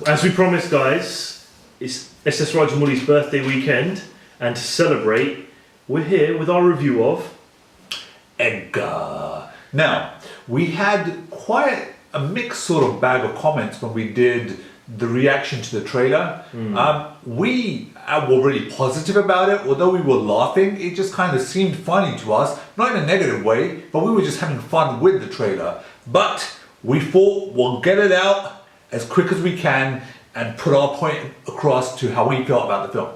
As we promised, guys, it's SS Rajamouli's birthday weekend, and to celebrate, we're here with our review of Eega. Now, we had quite a mixed sort of bag of comments when we did the reaction to the trailer. We were really positive about it, although we were laughing. It just kind of seemed funny to us, not in a negative way, but we were just having fun with the trailer. But we thought we'll get it out as quick as we can and put our point across to how we felt about the film.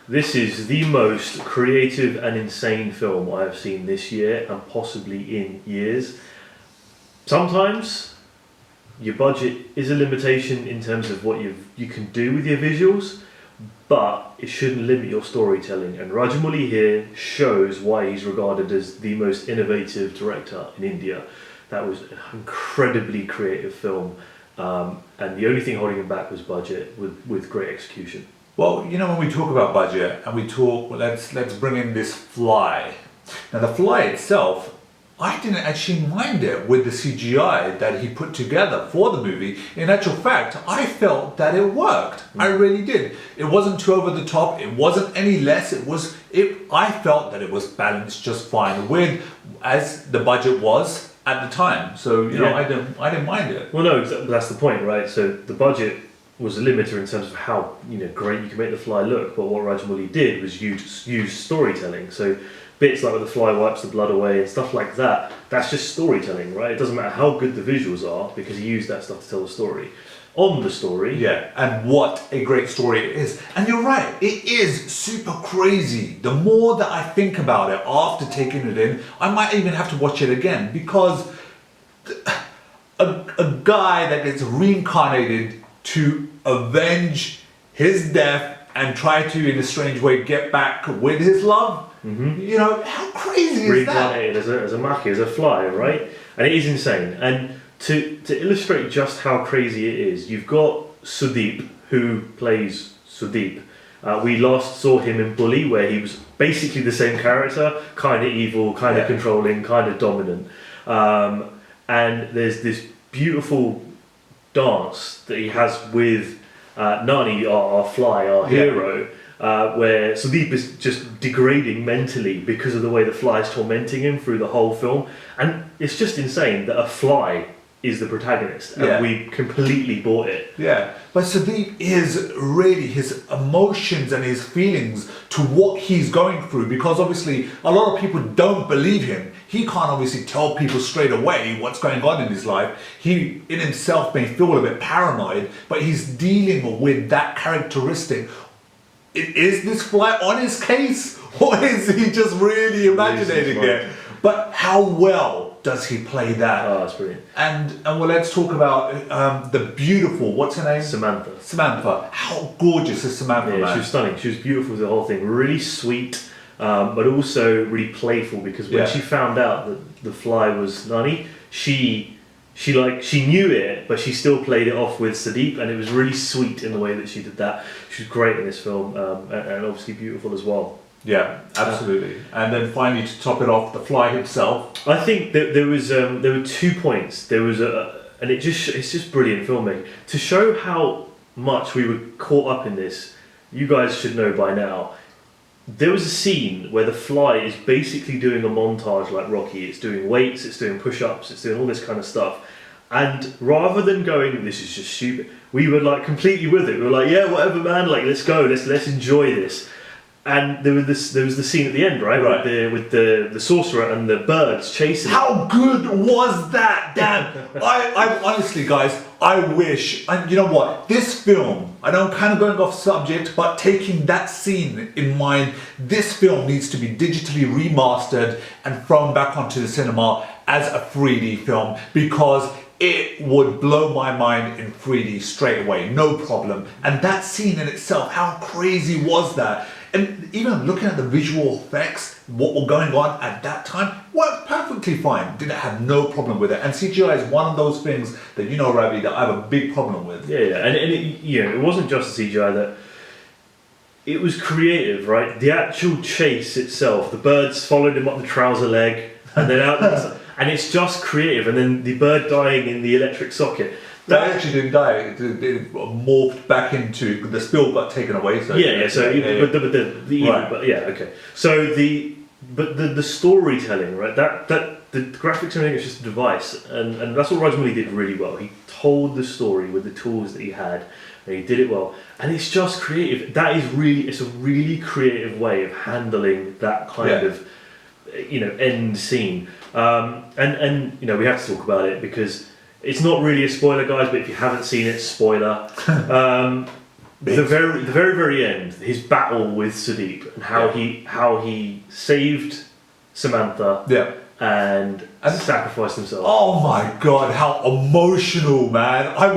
This is the most creative and insane film I have seen this year and possibly in years. Sometimes your budget is a limitation in terms of what you can do with your visuals, but it shouldn't limit your storytelling. And Rajamouli here shows why he's regarded as the most innovative director in India. That was an incredibly creative film, and the only thing holding him back was budget with great execution. Well, you know, when we talk about budget and we talk, let's bring in this fly. Now, the fly itself, I didn't actually mind it with the CGI that he put together for the movie. In actual fact, I felt that it worked. I really did. It wasn't too over the top. It wasn't any less. I felt that it was balanced just fine with as the budget was at the time. So you know, I didn't mind it. Well, no, that's the point, right? So the budget was a limiter in terms of how great you can make the fly look, but what Rajamouli did was use storytelling. So bits like where the fly wipes the blood away and stuff like that, that's just storytelling, right? It doesn't matter how good the visuals are because he used that stuff to tell the story. On the story. Yeah, and what a great story it is. And you're right, it is super crazy. The more that I think about it after taking it in, I might even have to watch it again because a guy that gets reincarnated to avenge his death and try to, in a strange way, get back with his love. You know, how crazy is that? Reincarnated as a maki, as a fly, right? And it is insane. And to illustrate just how crazy it is, you've got Sudeep, who plays Sudeep. We last saw him in Bully, where he was basically the same character, kind of evil, kind of controlling, kind of dominant. And there's this beautiful dance that he has with Nani, our fly, our hero, where Sudeep is just degrading mentally because of the way the fly is tormenting him through the whole film. And it's just insane that a fly is the protagonist, and we completely bought it. Yeah, but Sudeep is really his emotions and his feelings to what he's going through, because obviously a lot of people don't believe him. He can't obviously tell people straight away what's going on in his life. He in himself may feel a bit paranoid, but he's dealing with that characteristic. Is this fly on his case, or is he just really imagining it? But how well does he play that? Oh, that's brilliant. And well, let's talk about the beautiful, what's her name? Samantha. Samantha. How gorgeous is Samantha, Yeah, man? she was stunning. She was beautiful with the whole thing. Really sweet, but also really playful, because when she found out that the fly was Nani, she knew it, but she still played it off with Sudeep, and it was really sweet in the way that she did that. She was great in this film, and obviously beautiful as well. Yeah, absolutely. And then finally, to top it off, the fly himself. I think that there were 2 points. There was and it's just brilliant filmmaking to show how much we were caught up in this. You guys should know by now. There was a scene where the fly is basically doing a montage like Rocky. It's doing weights, it's doing push-ups, it's doing all this kind of stuff. And rather than going, this is just stupid, we were like completely with it. We were like, yeah, whatever, man. Like, let's go. Let's enjoy this. And there was the scene at the end, right? With the sorcerer and the birds chasing him. How good was that? Damn! I honestly, guys, I wish. And you know what? This film, I know I'm kind of going off subject, but taking that scene in mind, this film needs to be digitally remastered and thrown back onto the cinema as a 3D film, because it would blow my mind in 3D straight away, no problem. And that scene in itself, how crazy was that? And even looking at the visual effects, what were going on at that time, worked perfectly fine. Didn't have no problem with it. And CGI is one of those things that, you know, Ravi, that I have a big problem with. Yeah. And it wasn't just the CGI that. It was creative, right? The actual chase itself, the birds followed him up the trouser leg, and then out, and it's just creative. And then the bird dying in the electric socket. They actually didn't die. It morphed back into the spill got taken away. So yeah. So but the evil, Right. but yeah, okay. So the storytelling, right? That the graphics and everything is just a device, and that's what Rajamouli did really well. He told the story with the tools that he had, and he did it well. And it's just creative. That is really, it's a really creative way of handling that kind of, end scene. And we have to talk about it because it's not really a spoiler, guys. But if you haven't seen it, spoiler. The very end, his battle with Sudeep and how he saved Samantha. Yeah. And sacrificed himself. Oh my God! How emotional, man! I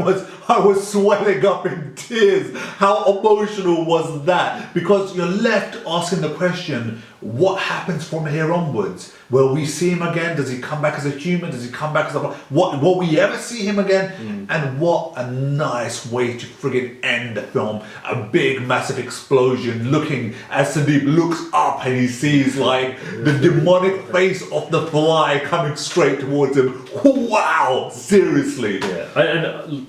was swelling up in tears. How emotional was that? Because you're left asking the question: what happens from here onwards? Will we see him again? Does he come back as a human? Does he come back as a what? Will we ever see him again? And what a nice way to friggin' end the film! A big, massive explosion. Looking as Sudeep looks up and he sees like the demonic face of the fly coming straight towards him. Wow! Seriously. Yeah, and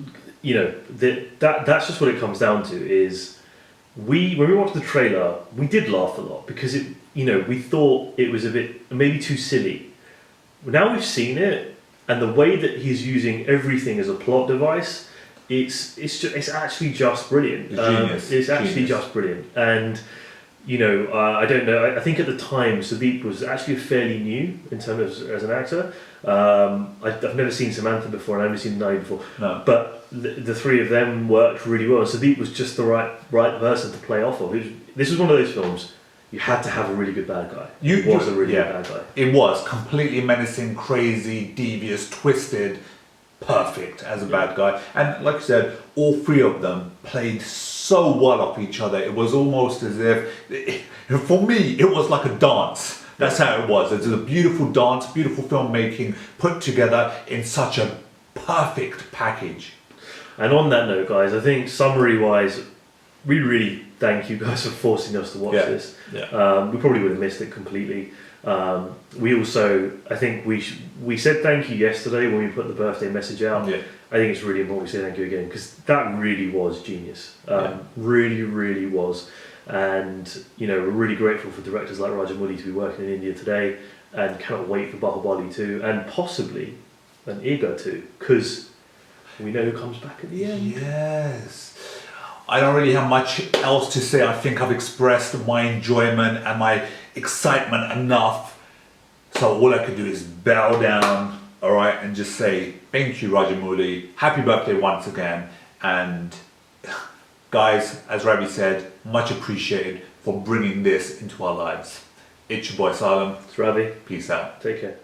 that's just what it comes down to. Is when we watched the trailer, we did laugh a lot because we thought it was a bit maybe too silly. Now we've seen it, and the way that he's using everything as a plot device, it's actually just brilliant. Genius. It's actually just brilliant, and I don't know. I think at the time Sudeep was actually fairly new in terms of as an actor. I've never seen Samantha before, and I've never seen Nani before. No. But the three of them worked really well. Sudeep was just the right person to play off of. This was one of those films. You had to have a really good bad guy. He was a really good bad guy. It was completely menacing, crazy, devious, twisted, perfect as a bad guy. And like you said, all three of them played so well off each other. It was almost as if, for me, it was like a dance. That's how it was. It was a beautiful dance, beautiful filmmaking put together in such a perfect package. And on that note, guys, I think summary-wise, we really thank you guys for forcing us to watch this. Yeah. We probably would have missed it completely. We also, I think we said thank you yesterday when we put the birthday message out. Yeah. I think it's really important we say thank you again because that really was genius. Really, really was. And we're really grateful for directors like Rajamouli to be working in India today, and cannot wait for Bahubali 2 and possibly an Eega 2 because we know who comes back at the end. Yes. I don't really have much else to say. I think I've expressed my enjoyment and my excitement enough. So all I could do is bow down, all right, and just say thank you, Rajamouli. Happy birthday once again. And guys, as Ravi said, much appreciated for bringing this into our lives. It's your boy Salem. It's Ravi. Peace out. Take care.